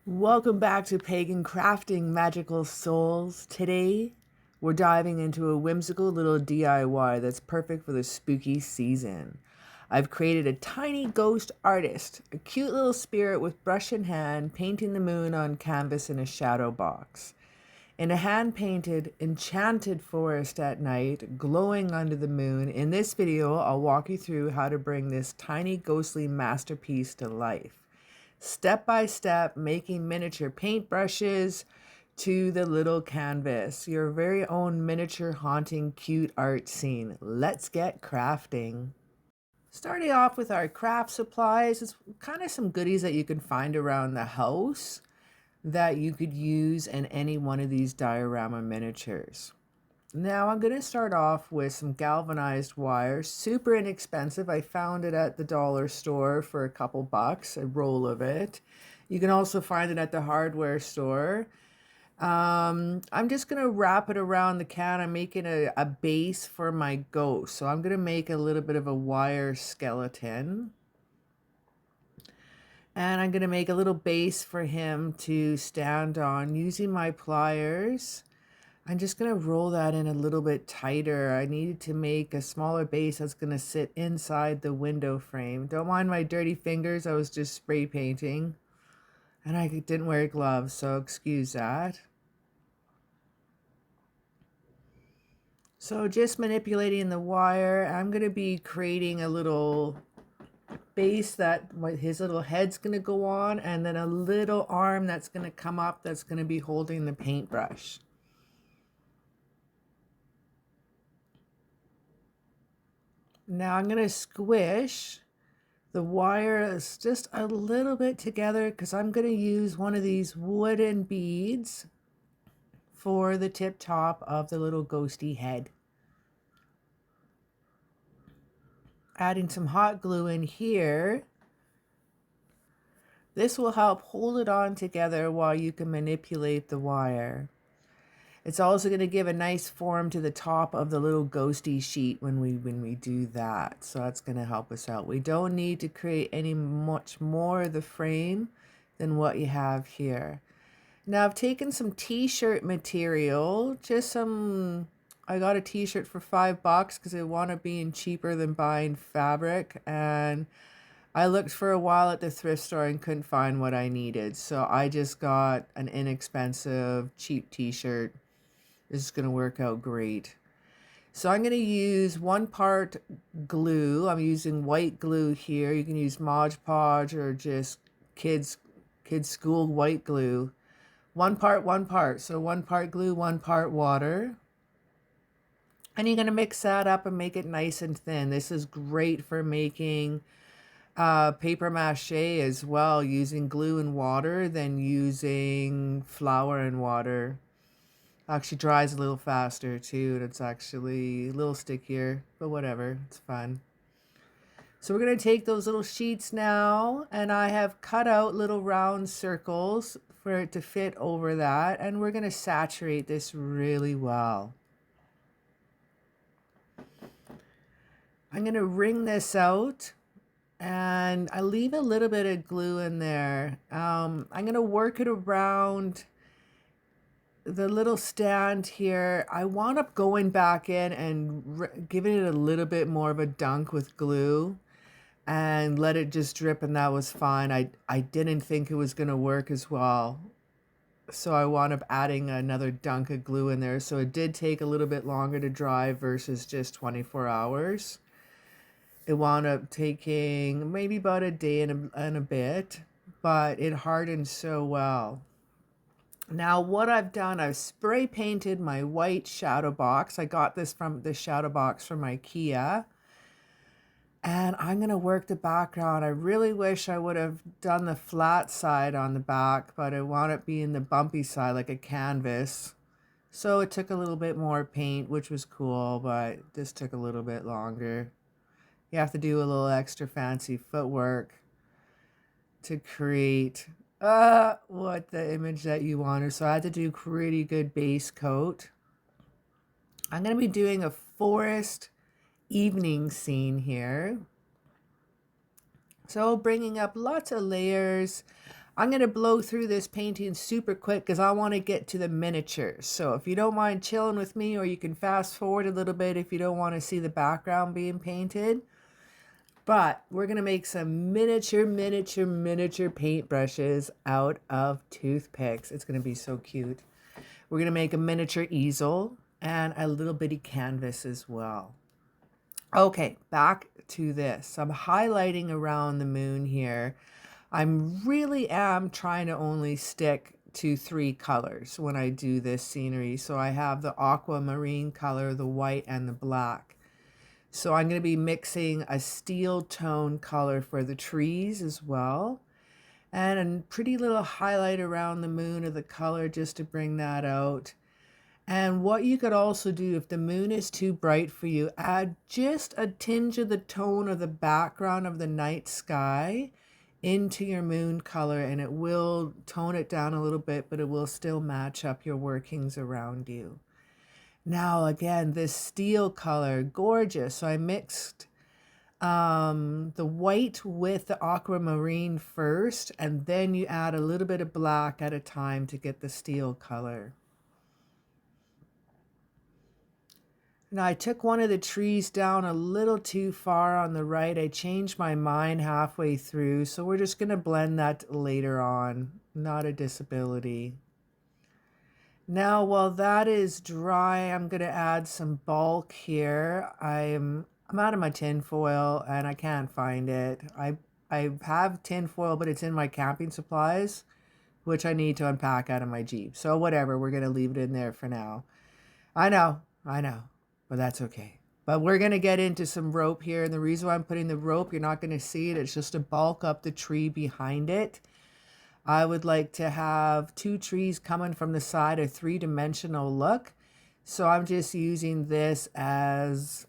Welcome back to Pagan Crafting Magical Souls. Today, we're diving into a whimsical little DIY that's perfect for the spooky season. I've created a tiny ghost artist, a cute little spirit with brush in hand, painting the moon on canvas in a shadow box. In a hand-painted, enchanted forest at night, glowing under the moon, in this video, I'll walk you through how to bring this tiny ghostly masterpiece to life. Step by step, making miniature paintbrushes to the little canvas. Your very own miniature haunting cute art scene. Let's get crafting. Starting off with our craft supplies, it's kind of some goodies that you can find around the house that you could use in any one of these diorama miniatures. Now I'm going to start off with some galvanized wire, super inexpensive. I found it at the dollar store for a couple bucks, a roll of it. You can also find it at the hardware store. I'm just going to wrap it around the can. I'm making a base for my ghost. So I'm going to make a little bit of a wire skeleton. And I'm going to make a little base for him to stand on using my pliers. I'm just going to roll that in a little bit tighter. I needed to make a smaller base that's going to sit inside the window frame. Don't mind my dirty fingers. I was just spray painting. And I didn't wear gloves, so excuse that. So just manipulating the wire. I'm going to be creating a little base that his little head's going to go on. And then a little arm that's going to come up that's going to be holding the paintbrush. Now I'm going to squish the wires just a little bit together because I'm going to use one of these wooden beads for the tip top of the little ghosty head. Adding some hot glue in here. This will help hold it on together while you can manipulate the wire. It's also going to give a nice form to the top of the little ghosty sheet when we do that. So that's going to help us out. We don't need to create much more of the frame than what you have here. Now I've taken some t-shirt material, I got a t-shirt for $5 because I want it being cheaper than buying fabric, and I looked for a while at the thrift store and couldn't find what I needed. So I just got an inexpensive, cheap t-shirt. This is going to work out great. So I'm going to use 1 part glue. I'm using white glue here. You can use Mod Podge or just kids school white glue. 1 part, 1 part. So 1 part glue, 1 part water. And you're going to mix that up and make it nice and thin. This is great for making paper mache as well, using glue and water than using flour and water. Actually dries a little faster too, and it's actually a little stickier, but whatever, it's fun. So we're going to take those little sheets now, and I have cut out little round circles for it to fit over that, and we're going to saturate this really well. I'm going to wring this out, and I leave a little bit of glue in there. I'm going to work it around the little stand here. I wound up going back in and giving it a little bit more of a dunk with glue and let it just drip, and that was fine. I didn't think it was going to work as well. So I wound up adding another dunk of glue in there. So it did take a little bit longer to dry versus just 24 hours. It wound up taking maybe about a day and a bit, but it hardened so well. Now what I've done, I've spray painted my white shadow box. I got this from the shadow box from IKEA. And I'm going to work the background. I really wish I would have done the flat side on the back, but I want it being the bumpy side like a canvas. So it took a little bit more paint, which was cool, but this took a little bit longer. You have to do a little extra fancy footwork to create what the image that you wanted. So I had to do pretty good base coat. I'm going to be doing a forest evening scene here. So bringing up lots of layers. I'm going to blow through this painting super quick because I want to get to the miniatures. So if you don't mind chilling with me, or you can fast forward a little bit if you don't want to see the background being painted. But we're going to make some miniature paintbrushes out of toothpicks. It's going to be so cute. We're going to make a miniature easel and a little bitty canvas as well. Okay, back to this. I'm highlighting around the moon here. I really am trying to only stick to 3 colors when I do this scenery. So I have the aquamarine color, the white, and the black. So I'm going to be mixing a steel tone color for the trees as well. And a pretty little highlight around the moon of the color just to bring that out. And what you could also do, if the moon is too bright for you, add just a tinge of the tone of the background of the night sky into your moon color, and it will tone it down a little bit, but it will still match up your workings around you. Now again, this steel color, gorgeous. So I mixed the white with the aquamarine first, and then you add a little bit of black at a time to get the steel color. Now I took one of the trees down a little too far on the right. I changed my mind halfway through, so we're just going to blend that later on. Not a disability. Now while that is dry, I'm going to add some bulk here. I'm out of my tin foil and I can't find it. I have tin foil, but it's in my camping supplies, which I need to unpack out of my Jeep. So whatever, we're going to leave it in there for now. I know. But that's okay. But we're going to get into some rope here. And the reason why I'm putting the rope, you're not going to see it. It's just to bulk up the tree behind it. I would like to have 2 trees coming from the side, a 3-dimensional look. So I'm just using this as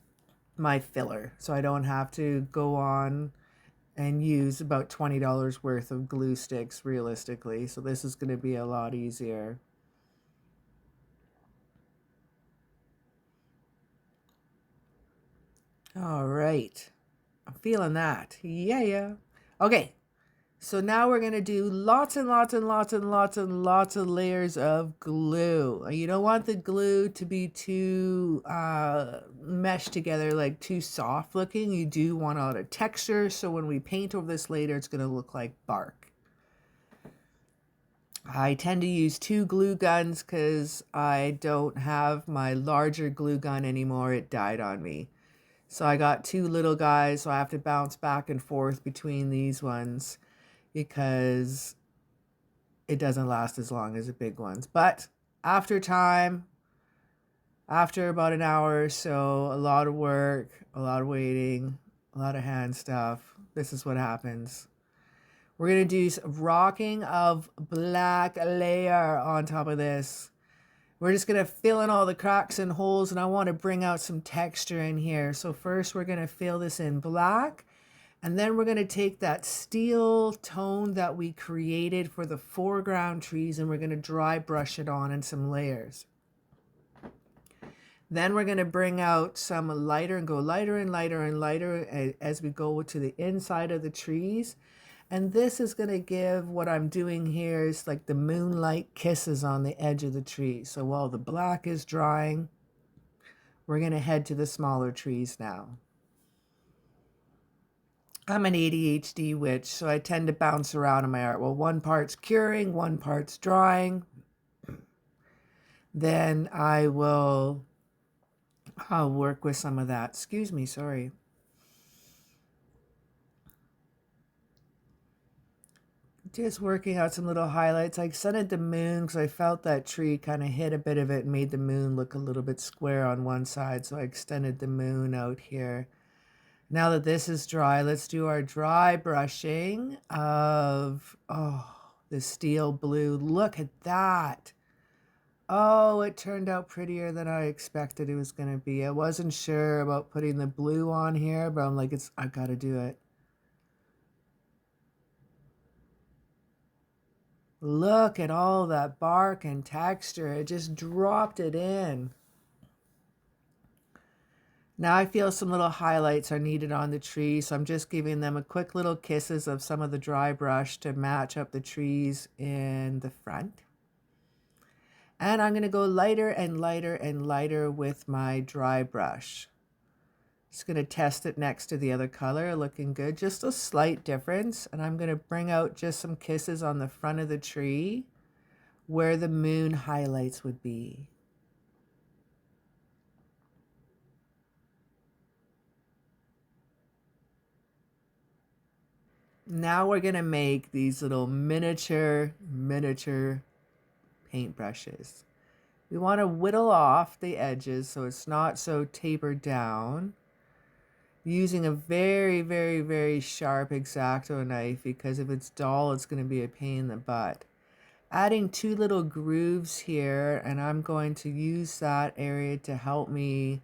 my filler. So I don't have to go on and use about $20 worth of glue sticks realistically. So this is going to be a lot easier. All right. I'm feeling that. Yeah. Okay. So now we're going to do lots of layers of glue. You don't want the glue to be too meshed together, like too soft looking. You do want a lot of texture. So when we paint over this later, it's going to look like bark. I tend to use 2 glue guns because I don't have my larger glue gun anymore. It died on me. So I got 2 little guys, so I have to bounce back and forth between these ones because it doesn't last as long as the big ones. But after time, after about an hour or so, a lot of work, a lot of waiting, a lot of hand stuff, this is what happens. We're going to do some rocking of black layer on top of this. We're just going to fill in all the cracks and holes, and I want to bring out some texture in here. So first we're going to fill this in black, and then we're going to take that steel tone that we created for the foreground trees, and we're going to dry brush it on in some layers. Then we're going to bring out some lighter and go lighter and lighter and lighter as we go to the inside of the trees. And this is going to give, what I'm doing here is like the moonlight kisses on the edge of the tree. So while the black is drying, we're going to head to the smaller trees now. I'm an ADHD witch, so I tend to bounce around in my art. Well, one part's curing, one part's drying. Then I'll work with some of that. Excuse me, sorry. Just working out some little highlights. I extended the moon because I felt that tree kind of hit a bit of it and made the moon look a little bit square on one side. So I extended the moon out here. Now that this is dry, let's do our dry brushing of, the steel blue. Look at that. Oh, it turned out prettier than I expected it was going to be. I wasn't sure about putting the blue on here, but I'm like, I got to do it. Look at all that bark and texture. It just dropped it in. Now I feel some little highlights are needed on the tree, so I'm just giving them a quick little kisses of some of the dry brush to match up the trees in the front. And I'm going to go lighter and lighter and lighter with my dry brush. Just going to test it next to the other color, looking good. Just a slight difference. And I'm going to bring out just some kisses on the front of the tree where the moon highlights would be. Now we're going to make these little miniature paintbrushes. We want to whittle off the edges so it's not so tapered down. Using a very sharp X-Acto knife, because if it's dull, it's going to be a pain in the butt. Adding 2 little grooves here, and I'm going to use that area to help me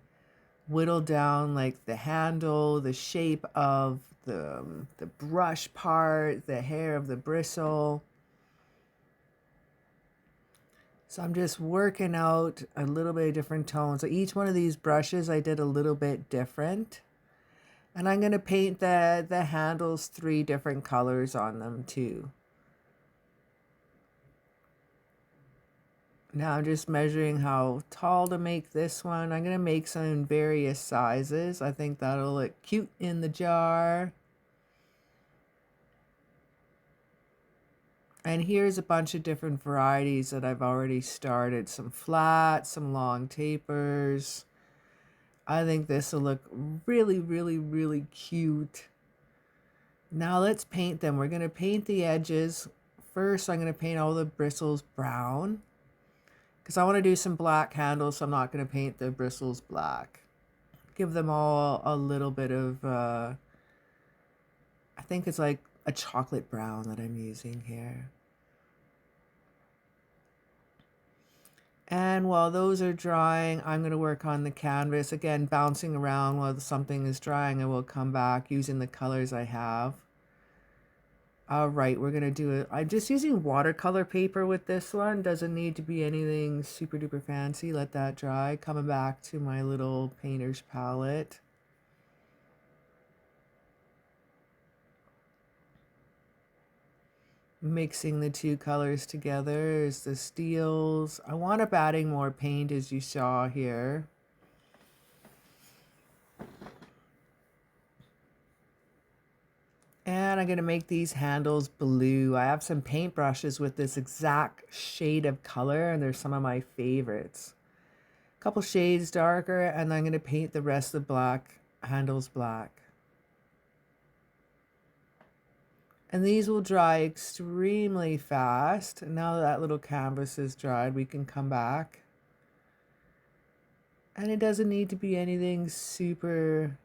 whittle down like the handle, the shape of the brush part, the hair of the bristle. So I'm just working out a little bit of different tones. So each one of these brushes I did a little bit different. And I'm going to paint the handles 3 different colors on them too. Now I'm just measuring how tall to make this one. I'm going to make some in various sizes. I think that'll look cute in the jar. And here's a bunch of different varieties that I've already started. Some flat, some long tapers. I think this will look really cute. Now let's paint them. We're going to paint the edges. First, I'm going to paint all the bristles brown, because I want to do some black handles, so I'm not going to paint the bristles black. Give them all a little bit of, I think it's like a chocolate brown that I'm using here. And while those are drying, I'm going to work on the canvas. Again, bouncing around while something is drying. I will come back using the colors I have. All right, we're going to do it. I'm just using watercolor paper with this one. Doesn't need to be anything super duper fancy. Let that dry. Coming back to my little painter's palette. Mixing the 2 colors together is the steels. I want up adding more paint, as you saw here. And I'm going to make these handles blue. I have some paintbrushes with this exact shade of color, and they're some of my favorites. A couple shades darker, and I'm going to paint the rest of the black handles black. And these will dry extremely fast. Now that little canvas is dried, we can come back. And it doesn't need to be anything super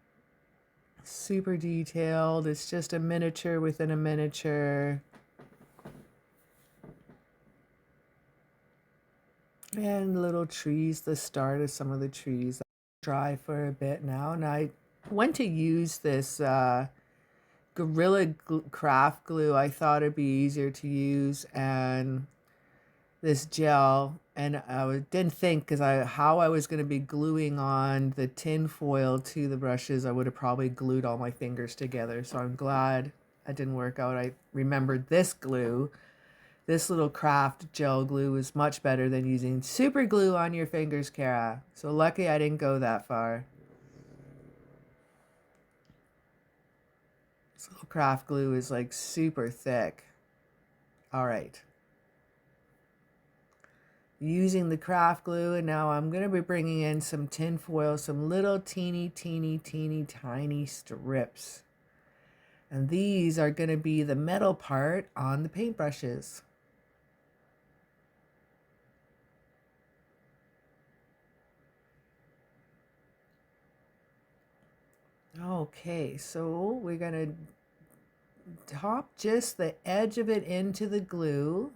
detailed. It's just a miniature within a miniature. And little trees, the start of some of the trees. Dry for a bit now. And I went to use this Gorilla Craft glue. I thought it'd be easier to use, and this gel, and I didn't think, because how I was going to be gluing on the tin foil to the brushes. I would have probably glued all my fingers together, so I'm glad that didn't work out. I remembered this glue. This little craft gel glue is much better than using super glue on your fingers, Kara. So lucky I didn't go that far. This little craft glue is like super thick. All right. Using the craft glue, and now I'm going to be bringing in some tin foil, some little teeny tiny strips. And these are going to be the metal part on the paintbrushes. Okay, so we're going to top just the edge of it into the glue.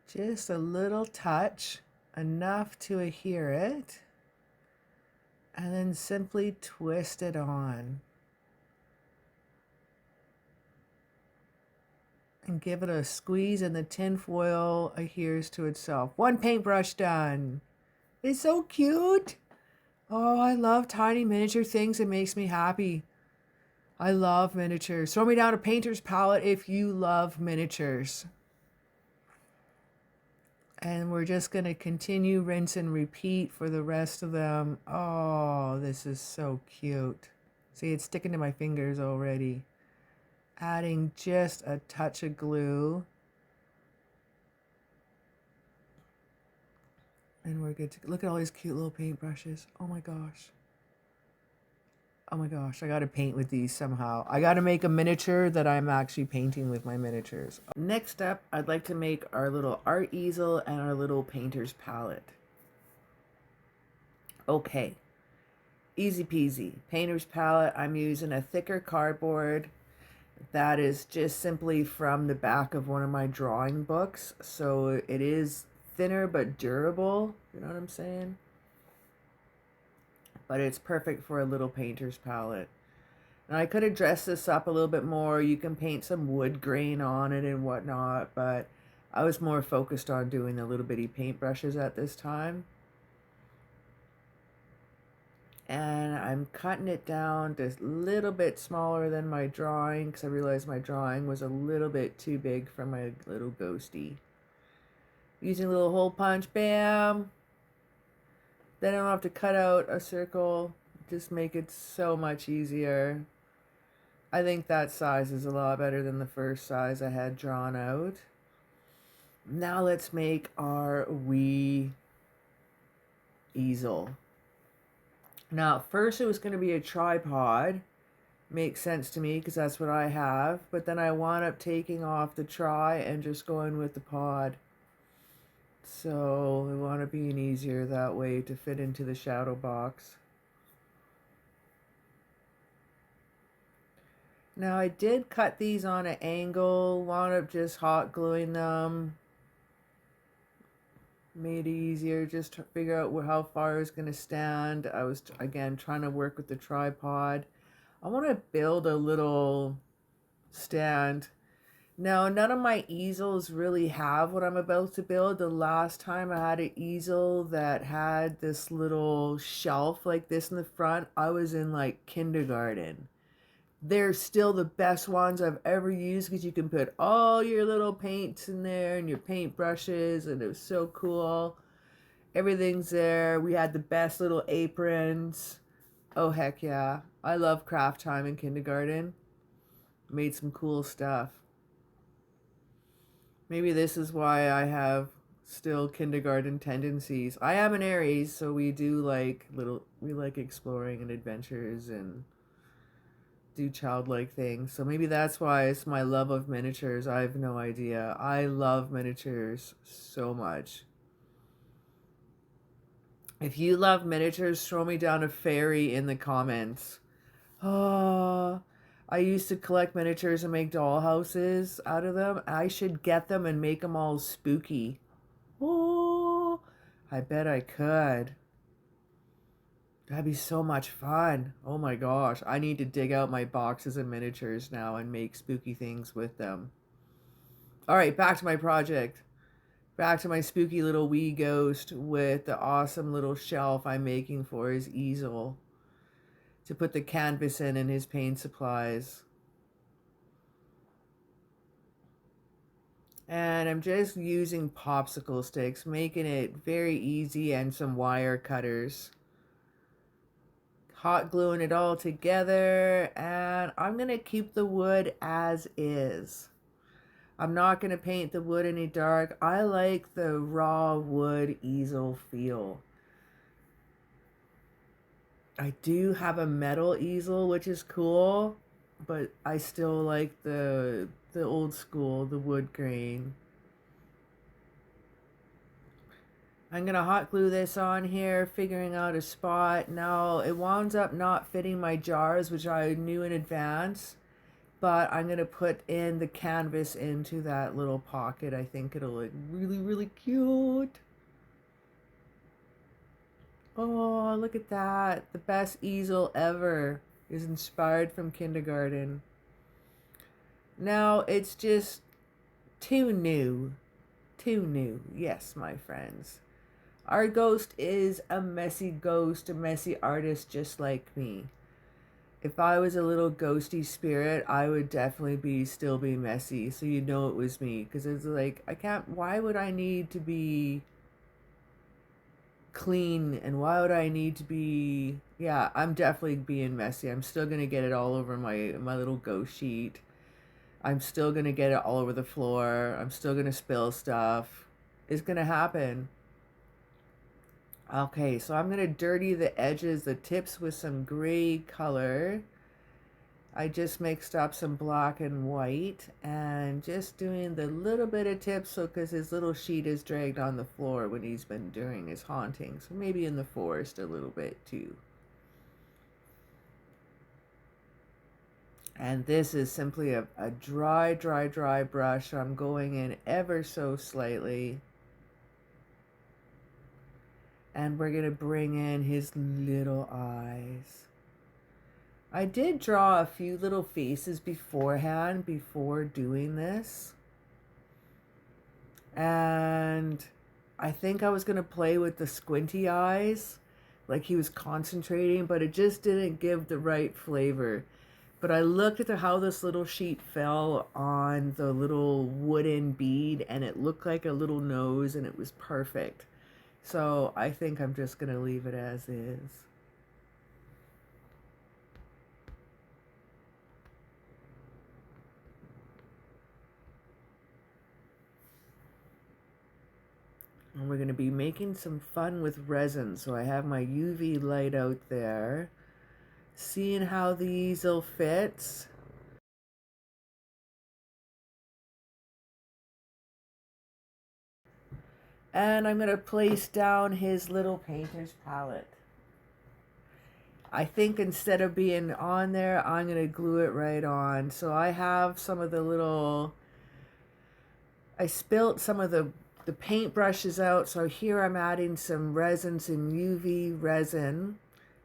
Just a little touch, enough to adhere it. And then simply twist it on. And give it a squeeze, and the tin foil adheres to itself. One paintbrush done. It's so cute. Oh, I love tiny miniature things. It makes me happy. I love miniatures. Throw me down a painter's palette if you love miniatures. And we're just going to continue, rinse and repeat for the rest of them. Oh, this is so cute. See, it's sticking to my fingers already. Adding just a touch of glue. And we're good to look at all these cute little paintbrushes. Oh my gosh. Oh my gosh, I gotta paint with these somehow. I gotta make a miniature that I'm actually painting with my miniatures. Next up, I'd like to make our little art easel and our little painter's palette. Okay, easy peasy. Painter's palette, I'm using a thicker cardboard. That is just simply from the back of one of my drawing books. So it is thinner but durable, you know what I'm saying? But it's perfect for a little painter's palette. And I could have dressed this up a little bit more. You can paint some wood grain on it and whatnot, but I was more focused on doing the little bitty paintbrushes at this time. And I'm cutting it down just a little bit smaller than my drawing because I realized my drawing was a little bit too big for my little ghosty. Using a little hole punch, bam. Then I don't have to cut out a circle. Just make it so much easier. I think that size is a lot better than the first size I had drawn out. Now let's make our wee easel. Now at first it was going to be a tripod. Makes sense to me because that's what I have. But then I wound up taking off the tri and just going with the pod. So we want it being easier that way to fit into the shadow box. Now I did cut these on an angle, wound up just hot gluing them. Made it easier just to figure out how far I was going to stand. I was, again, trying to work with the tripod. I want to build a little stand. Now, none of my easels really have what I'm about to build. The last time I had an easel that had this little shelf like this in the front, I was in like kindergarten. They're still the best ones I've ever used because you can put all your little paints in there and your paint brushes, and it was so cool. Everything's there. We had the best little aprons. Oh, heck yeah. I love craft time in kindergarten. Made some cool stuff. Maybe this is why I have still kindergarten tendencies. I am an Aries, so we do like we like exploring and adventures and do childlike things. So maybe that's why it's my love of miniatures. I have no idea. I love miniatures so much. If you love miniatures, throw me down a fairy in the comments. Oh, I used to collect miniatures and make doll houses out of them. I should get them and make them all spooky. Oh, I bet I could. That'd be so much fun. Oh my gosh. I need to dig out my boxes of miniatures now and make spooky things with them. All right, back to my project. Back to my spooky little wee ghost with the awesome little shelf I'm making for his easel to put the canvas in and his paint supplies. And I'm just using popsicle sticks, making it very easy, and some wire cutters. Hot gluing it all together, and I'm going to keep the wood as is. I'm not going to paint the wood any dark. I like the raw wood easel feel. I do have a metal easel, which is cool, but I still like the old school, the wood grain. I'm going to hot glue this on here, figuring out a spot. Now, it winds up not fitting my jars, which I knew in advance, but I'm going to put in the canvas into that little pocket. I think it'll look really, really cute. Oh, look at that. The best easel ever is inspired from kindergarten. Now, it's just too new. Too new. Yes, my friends. Our ghost is a messy ghost, a messy artist just like me. If I was a little ghosty spirit, I would definitely still be messy, so you know it was me. Because it's like, I can't, why would I need to be clean, and why would I need to be, yeah, I'm definitely being messy. I'm still going to get it all over my little ghost sheet. I'm still going to get it all over the floor. I'm still going to spill stuff. It's going to happen. Okay, so I'm going to dirty the edges, the tips with some gray color. I just mixed up some black and white and just doing the little bit of tips, so because his little sheet is dragged on the floor when he's been doing his haunting. So maybe in the forest a little bit too. And this is simply a dry brush. So I'm going in ever so slightly. And we're going to bring in his little eyes. I did draw a few little faces beforehand, before doing this. And I think I was going to play with the squinty eyes, like he was concentrating, but it just didn't give the right flavor. But I looked at how this little sheet fell on the little wooden bead, and it looked like a little nose, and it was perfect. So I think I'm just going to leave it as is. And we're going to be making some fun with resin. So I have my UV light out there. Seeing how the easel fits. And I'm going to place down his little painter's palette. I think instead of being on there, I'm going to glue it right on. So I have some of the little, I spilt some of the paint brushes out. So here I'm adding some resin, some UV resin,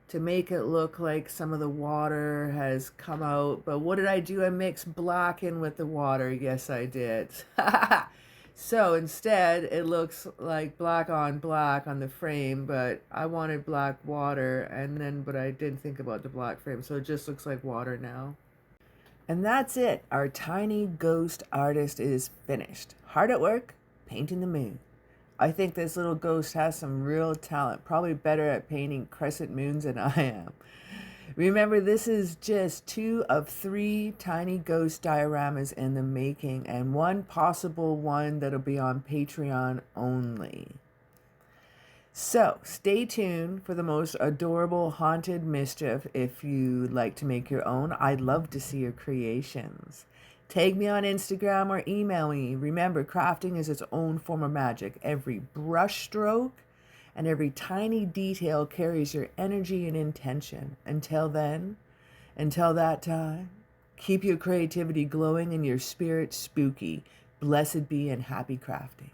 to make it look like some of the water has come out. But what did I do? I mixed black in with the water. Yes, I did. So instead, it looks like black on the frame, but I wanted black water, but I didn't think about the black frame, so it just looks like water now. And that's it. Our tiny ghost artist is finished. Hard at work, painting the moon. I think this little ghost has some real talent, probably better at painting crescent moons than I am. Remember, this is just 2 of 3 tiny ghost dioramas in the making, and one possible one that'll be on Patreon only. So stay tuned for the most adorable haunted mischief. If you'd like to make your own, I'd love to see your creations. Tag me on Instagram or email me. Remember, crafting is its own form of magic. Every brush stroke and every tiny detail carries your energy and intention. Until then, until that time, keep your creativity glowing and your spirit spooky. Blessed be and happy crafting.